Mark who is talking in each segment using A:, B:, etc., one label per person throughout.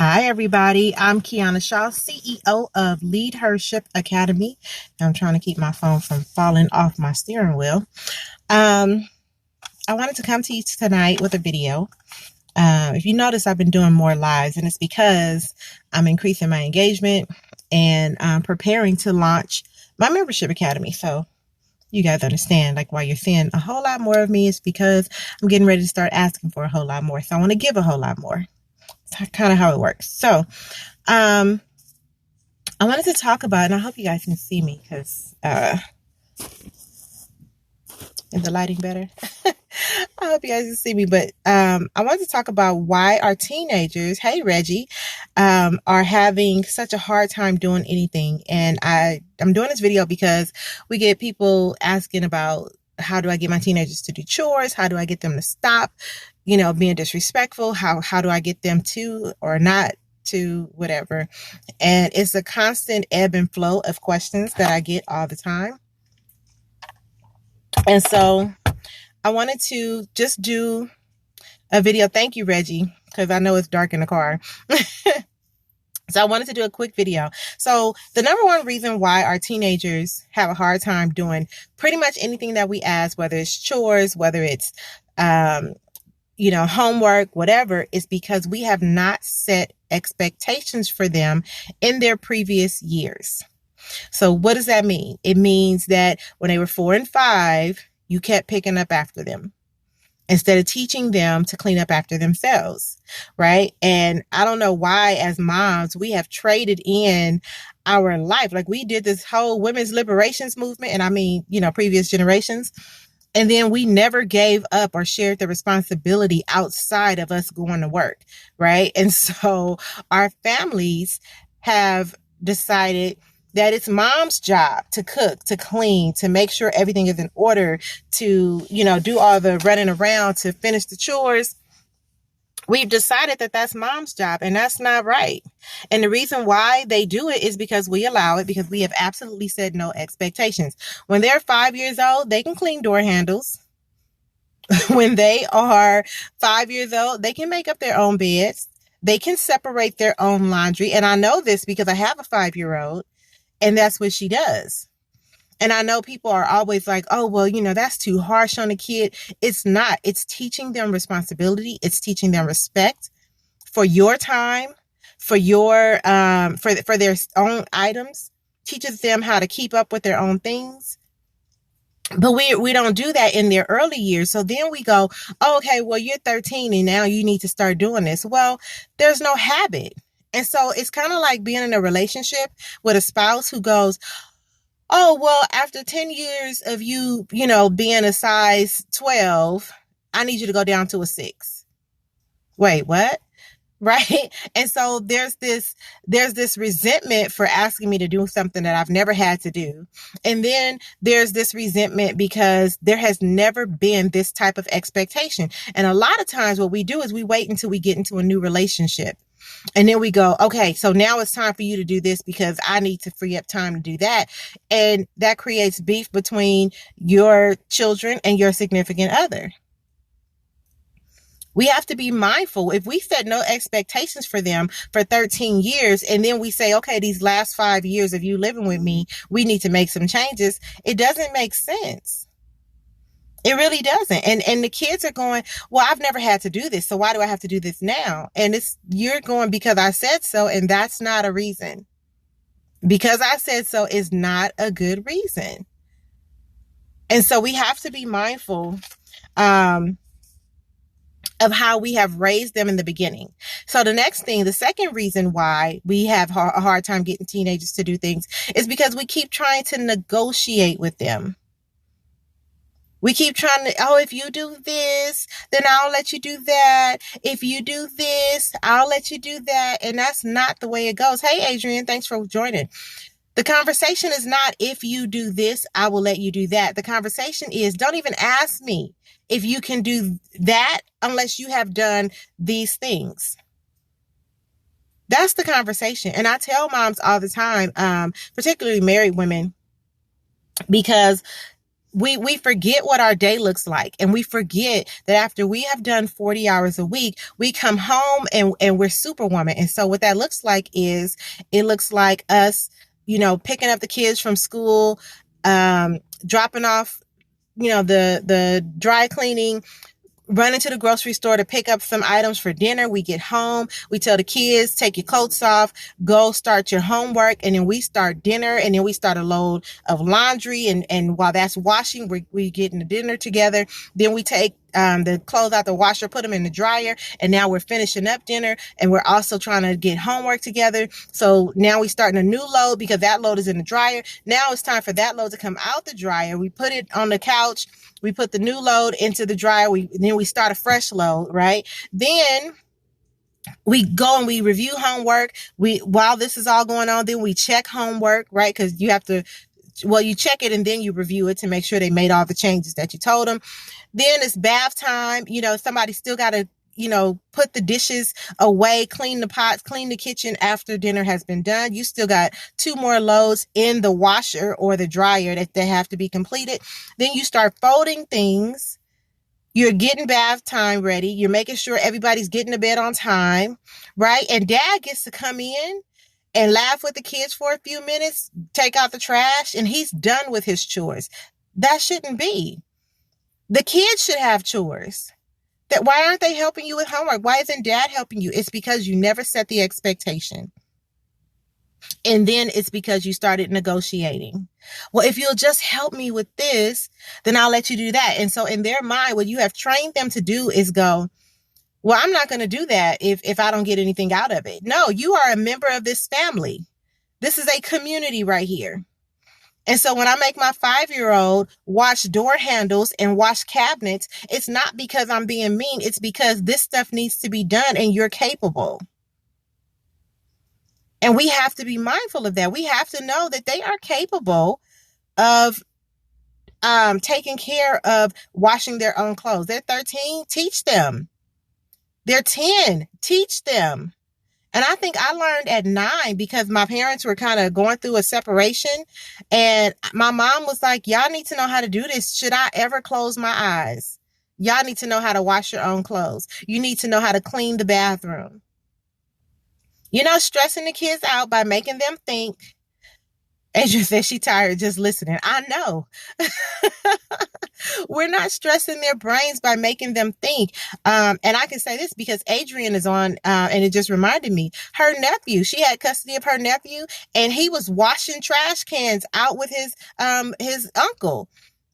A: Hi, everybody. I'm Kiana Shaw, CEO of Lead Hership Academy. I'm trying to keep my phone from falling off my steering wheel. I wanted to come to you tonight with a video. If you notice, I've been doing more lives, and it's because I'm increasing my engagement and preparing to launch my membership academy. So you guys understand, like, why you're seeing a whole lot more of me is because I'm getting ready to start asking for a whole lot more. So I want to give a whole lot more. That's kind of how it works. So I wanted to talk about, and I hope you guys can see me because is the lighting better? I hope you guys can see me, but I wanted to talk about why our teenagers, hey Reggie, are having such a hard time doing anything. And I'm doing this video because we get people asking about, how do I get my teenagers to do chores? How do I get them to stop, being disrespectful? How do I get them to or not to whatever? And it's a constant ebb and flow of questions that I get all the time. And so I wanted to just do a video. Thank you, Reggie, because I know it's dark in the car. So I wanted to do a quick video. So the number one reason why our teenagers have a hard time doing pretty much anything that we ask, whether it's chores, whether it's, homework, whatever, is because we have not set expectations for them in their previous years. So what does that mean? It means that when they were 4 and 5, you kept picking up after them instead of teaching them to clean up after themselves, right? And I don't know why, as moms, we have traded in our life. Like, we did this whole women's liberations movement, and I mean, previous generations. And then we never gave up or shared the responsibility outside of us going to work, right? And so our families have decided that it's mom's job to cook, to clean, to make sure everything is in order, to, do all the running around, to finish the chores. We've decided that that's mom's job, and that's not right. And the reason why they do it is because we allow it, because we have absolutely set no expectations. When they're 5 years old, they can clean door handles. When they are 5 years old, they can make up their own beds. They can separate their own laundry. And I know this because I have a 5-year-old. And that's what she does. And I know people are always like, oh, well, that's too harsh on a kid. It's not. It's teaching them responsibility. It's teaching them respect for your time, for your for their own items. Teaches them how to keep up with their own things. But we don't do that in their early years. So then we go, oh, okay, well, you're 13 and now you need to start doing this. Well, there's no habit. And so it's kind of like being in a relationship with a spouse who goes, oh, well, after 10 years of you, being a size 12, I need you to go down to a 6. Wait, what? Right? And so there's this resentment for asking me to do something that I've never had to do. And then there's this resentment because there has never been this type of expectation. And a lot of times what we do is we wait until we get into a new relationship. And then we go, okay, so now it's time for you to do this because I need to free up time to do that. And that creates beef between your children and your significant other. We have to be mindful. If we set no expectations for them for 13 years, and then we say, okay, these last 5 years of you living with me, we need to make some changes. It doesn't make sense. It really doesn't. And the kids are going, well, I've never had to do this, so why do I have to do this now? And you're going, because I said so, and that's not a reason. Because I said so is not a good reason. And so we have to be mindful of how we have raised them in the beginning. So the second reason why we have a hard time getting teenagers to do things is because we keep trying to negotiate with them. We keep trying to, oh, if you do this, then I'll let you do that. If you do this, I'll let you do that. And that's not the way it goes. Hey, Adrienne, thanks for joining. The conversation is not, if you do this, I will let you do that. The conversation is, don't even ask me if you can do that unless you have done these things. That's the conversation. And I tell moms all the time, particularly married women, because we forget what our day looks like, and we forget that after we have done 40 hours a week, we come home and we're Superwoman. And so what that looks like is, it looks like us, picking up the kids from school, dropping off, the dry cleaning, running to the grocery store to pick up some items for dinner. We get home, we tell the kids, take your coats off, go start your homework, and then we start dinner, and then we start a load of laundry, and while that's washing, we getting the dinner together. Then we take the clothes out the washer, put them in the dryer, and now we're finishing up dinner, and we're also trying to get homework together. So now we're starting a new load because that load is in the dryer. Now it's time for that load to come out the dryer. We put it on the couch, we put the new load into the dryer, then we start a fresh load, right? Then we go and we review homework. While this is all going on, then we check homework, right? Because you have to, you check it and then you review it to make sure they made all the changes that you told them. Then it's bath time. Somebody still got to, put the dishes away, clean the pots, clean the kitchen after dinner has been done. You still got 2 more loads in the washer or the dryer that they have to be completed. Then you start folding things. You're getting bath time ready. You're making sure everybody's getting to bed on time, right? And dad gets to come in and laugh with the kids for a few minutes, take out the trash, and he's done with his chores. That shouldn't be. The kids should have chores. Why aren't they helping you with homework? Why isn't dad helping you? It's because you never set the expectation. And then it's because you started negotiating. Well, if you'll just help me with this, then I'll let you do that. And so in their mind, what you have trained them to do is go, well, I'm not going to do that if I don't get anything out of it. No, you are a member of this family. This is a community right here. And so when I make my 5-year-old wash door handles and wash cabinets, it's not because I'm being mean. It's because this stuff needs to be done and you're capable. And we have to be mindful of that. We have to know that they are capable of taking care of washing their own clothes. They're 13, teach them. They're 10, teach them. And I think I learned at 9 because my parents were kind of going through a separation. And my mom was like, y'all need to know how to do this. Should I ever close my eyes? Y'all need to know how to wash your own clothes. You need to know how to clean the bathroom. You're not stressing the kids out by making them think. Adrienne said she tired just listening. I know. We're not stressing their brains by making them think. And I can say this because Adrienne is on, and it just reminded me, her nephew, she had custody of her nephew, and he was washing trash cans out with his uncle.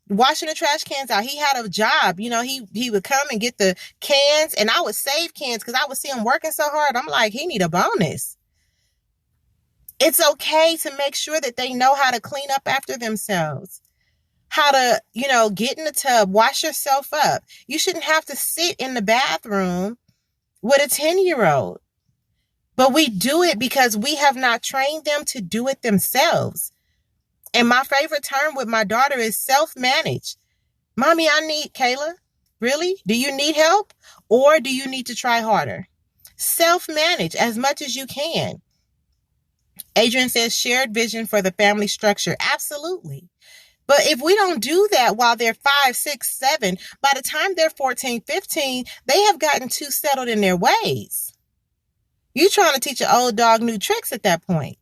A: Washing the trash cans out. He had a job. He would come and get the cans, and I would save cans because I would see him working so hard. I'm like, he need a bonus. It's okay to make sure that they know how to clean up after themselves, how to, get in the tub, wash yourself up. You shouldn't have to sit in the bathroom with a 10-year-old. But we do it because we have not trained them to do it themselves. And my favorite term with my daughter is self-manage. Mommy, I need Kayla. Really? Do you need help? Or do you need to try harder? Self-manage as much as you can. Adrienne says shared vision for the family structure. Absolutely. But if we don't do that while they're 5, 6, 7, by the time they're 14, 15, they have gotten too settled in their ways. You're trying to teach an old dog new tricks at that point.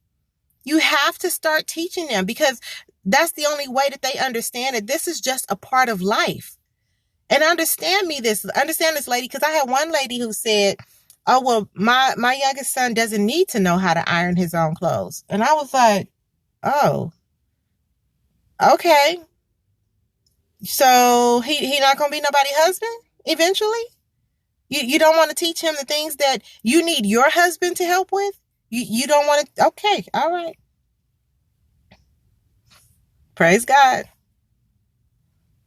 A: You have to start teaching them because that's the only way that they understand that this is just a part of life. And understand this lady, because I had one lady who said, oh, well, my youngest son doesn't need to know how to iron his own clothes. And I was like, oh, okay. So he not going to be nobody's husband eventually? You don't want to teach him the things that you need your husband to help with? You don't want to? Okay, all right. Praise God.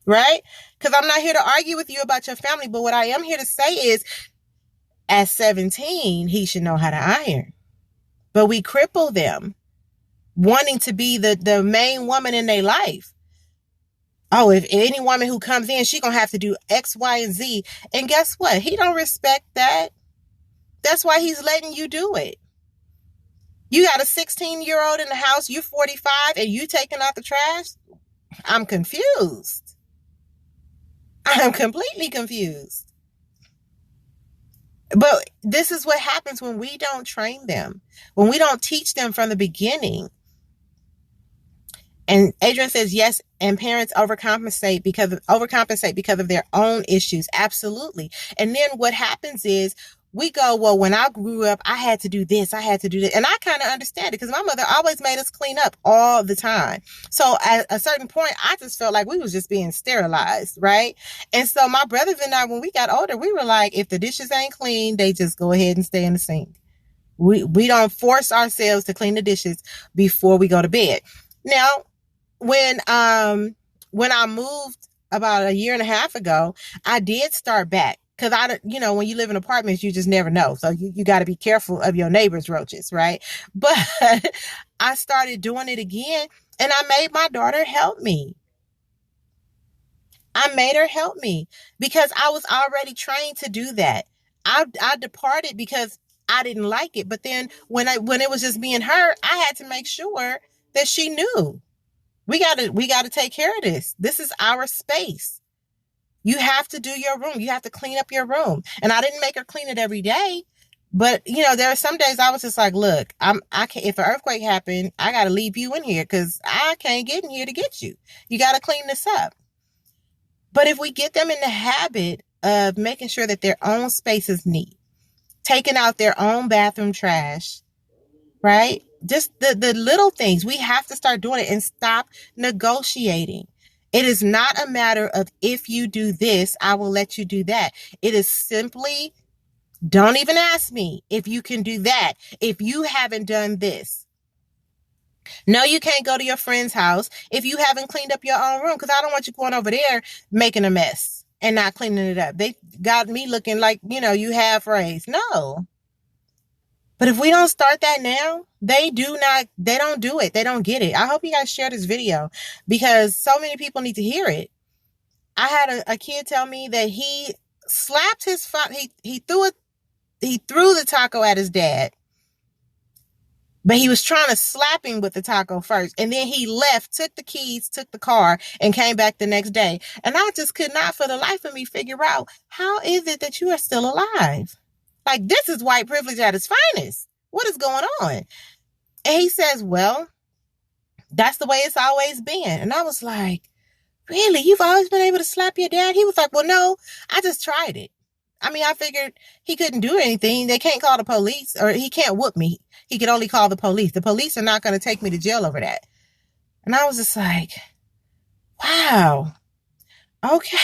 A: Right? Because I'm not here to argue with you about your family, but what I am here to say is, at 17, he should know how to iron. But we cripple them, wanting to be the main woman in their life. Oh, if any woman who comes in, she gonna have to do X, Y, and Z. And guess what? He don't respect that. That's why he's letting you do it. You got a 16-year-old in the house, you're 45, and you taking out the trash? I'm confused. I'm completely confused. But this is what happens when we don't train them, when we don't teach them from the beginning. And Adrienne says, yes, and parents overcompensate because of their own issues. Absolutely. And then what happens is we go, well, when I grew up, I had to do this, I had to do that. And I kind of understand it because my mother always made us clean up all the time. So at a certain point, I just felt like we was just being sterilized, right? And so my brothers and I, when we got older, we were like, if the dishes ain't clean, they just go ahead and stay in the sink. We don't force ourselves to clean the dishes before we go to bed. Now, when I moved about a year and a half ago, I did start back because when you live in apartments, you just never know. So you got to be careful of your neighbor's roaches, right? But I started doing it again, and I made my daughter help me. I made her help me because I was already trained to do that. I departed because I didn't like it, but then when it was just me and her, I had to make sure that she knew. We gotta take care of this. This is our space. You have to do your room. You have to clean up your room. And I didn't make her clean it every day. But there are some days I was just like, look, I can't, if an earthquake happened, I gotta leave you in here because I can't get in here to get you. You gotta clean this up. But if we get them in the habit of making sure that their own space is neat, taking out their own bathroom trash, right? Just the little things. We have to start doing it and stop negotiating. It is not a matter of if you do this, I will let you do that. It is simply, don't even ask me if you can do that, if you haven't done this. No, you can't go to your friend's house if you haven't cleaned up your own room because I don't want you going over there making a mess and not cleaning it up. They got me looking like, you half raised. No. But if we don't start that now, they don't do it. They don't get it. I hope you guys share this video because so many people need to hear it. I had a kid tell me that he slapped his father. He threw the taco at his dad, but he was trying to slap him with the taco first. And then he left, took the keys, took the car, and came back the next day. And I just could not for the life of me figure out, how is it that you are still alive? Like, this is white privilege at its finest. What is going on? And he says, well, that's the way it's always been. And I was like, really? You've always been able to slap your dad? He was like, well, no, I just tried it. I mean, I figured he couldn't do anything. They can't call the police, or he can't whoop me. He could only call the police. The police are not going to take me to jail over that. And I was just like, wow. Okay.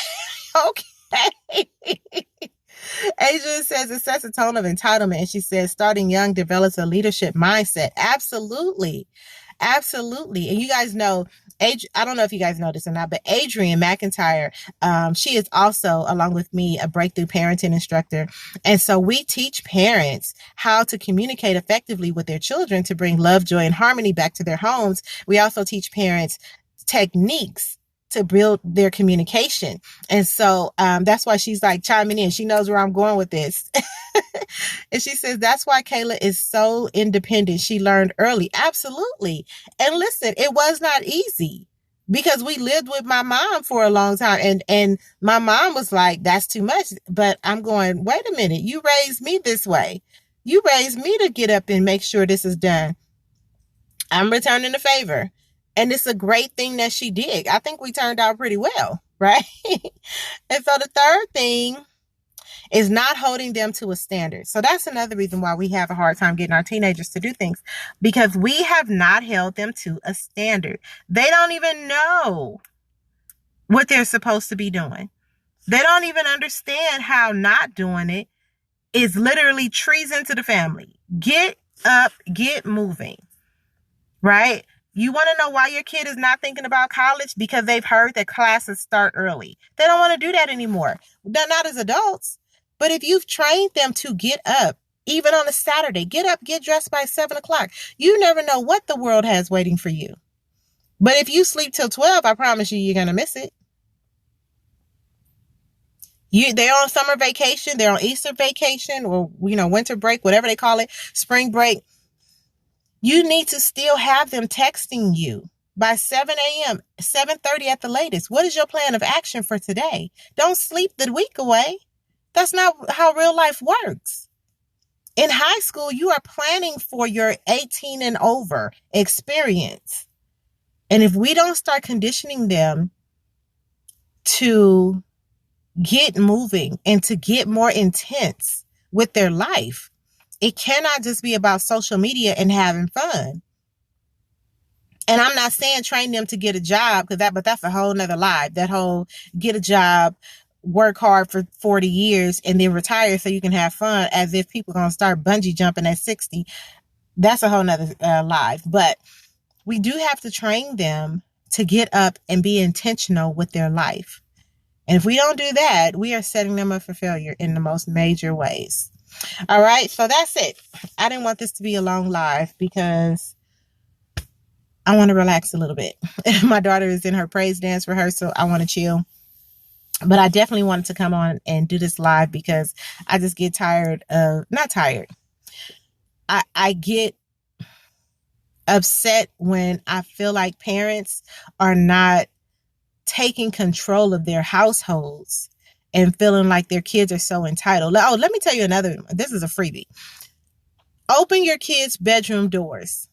A: Okay. Adrienne says it sets a tone of entitlement, and she says starting young develops a leadership mindset. Absolutely. Absolutely. And you guys know, I don't know if you guys know this or not, but Adrienne McEntire, she is also, along with me, a breakthrough parenting instructor. And so we teach parents how to communicate effectively with their children to bring love, joy, and harmony back to their homes. We also teach parents techniques to build their communication. And so that's why she's like chiming in. She knows where I'm going with this. And she says, that's why Kayla is so independent. She learned early. Absolutely. And listen, it was not easy because we lived with my mom for a long time. And my mom was like, that's too much. But I'm going, wait a minute. You raised me this way. You raised me to get up and make sure this is done. I'm returning the favor. And it's a great thing that she did. I think we turned out pretty well, right? And so the third thing is not holding them to a standard. So that's another reason why we have a hard time getting our teenagers to do things, because we have not held them to a standard. They don't even know what they're supposed to be doing. They don't even understand how not doing it is literally treason to the family. Get up, get moving, right? You want to know why your kid is not thinking about college? Because they've heard that classes start early. They don't want to do that anymore. Not as adults. But if you've trained them to get up, even on a Saturday, get up, get dressed by 7 o'clock. You never know what the world has waiting for you. But if you sleep till 12, I promise you, you're going to miss it. They're on summer vacation. They're on Easter vacation or, winter break, whatever they call it, spring break. You need to still have them texting you. by 7 a.m., 7:30 at the latest. What is your plan of action for today? Don't sleep the week away. That's not how real life works. In high school, you are planning for your 18 and over experience. And if we don't start conditioning them to get moving and to get more intense with their life, it cannot just be about social media and having fun. And I'm not saying train them to get a job, but that's a whole nother lie. That whole get a job, work hard for 40 years and then retire so you can have fun, as if people are going to start bungee jumping at 60. That's a whole nother lie. But we do have to train them to get up and be intentional with their life. And if we don't do that, we are setting them up for failure in the most major ways. All right. So that's it. I didn't want this to be a long live because I want to relax a little bit. My daughter is in her praise dance rehearsal. I want to chill. But I definitely wanted to come on and do this live because I just get not tired. I get upset when I feel like parents are not taking control of their households and feeling like their kids are so entitled. Oh, let me tell you another. This is a freebie. Open your kids' bedroom doors.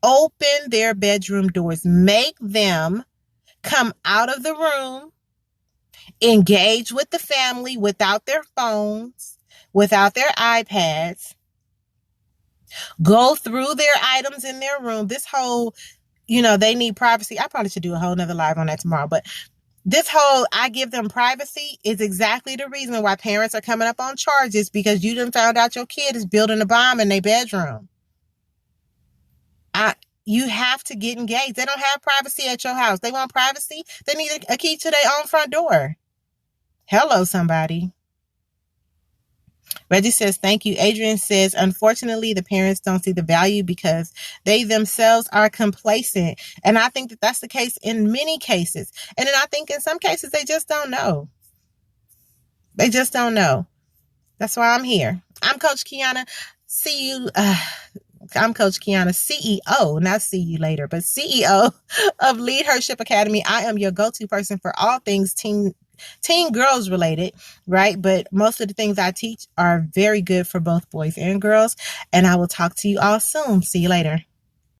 A: Open their bedroom doors. Make them come out of the room, engage with the family without their phones, without their iPads. Go through their items in their room. This whole, they need privacy. I probably should do a whole nother live on that tomorrow. But this whole I give them privacy is exactly the reason why parents are coming up on charges, because you done found out your kid is building a bomb in their bedroom. You have to get engaged. They don't have privacy at your house. They want privacy. They need a key to their own front door. Hello, somebody. Reggie says, thank you. Adrienne says, unfortunately, the parents don't see the value because they themselves are complacent. And I think that that's the case in many cases. And then I think in some cases, they just don't know. They just don't know. That's why I'm here. I'm Coach Kiana. See you. I'm Coach Kiana, CEO, not see you later, but CEO of Leadership Academy. I am your go-to person for all things teen girls related, right? But most of the things I teach are very good for both boys and girls. And I will talk to you all soon. See you later.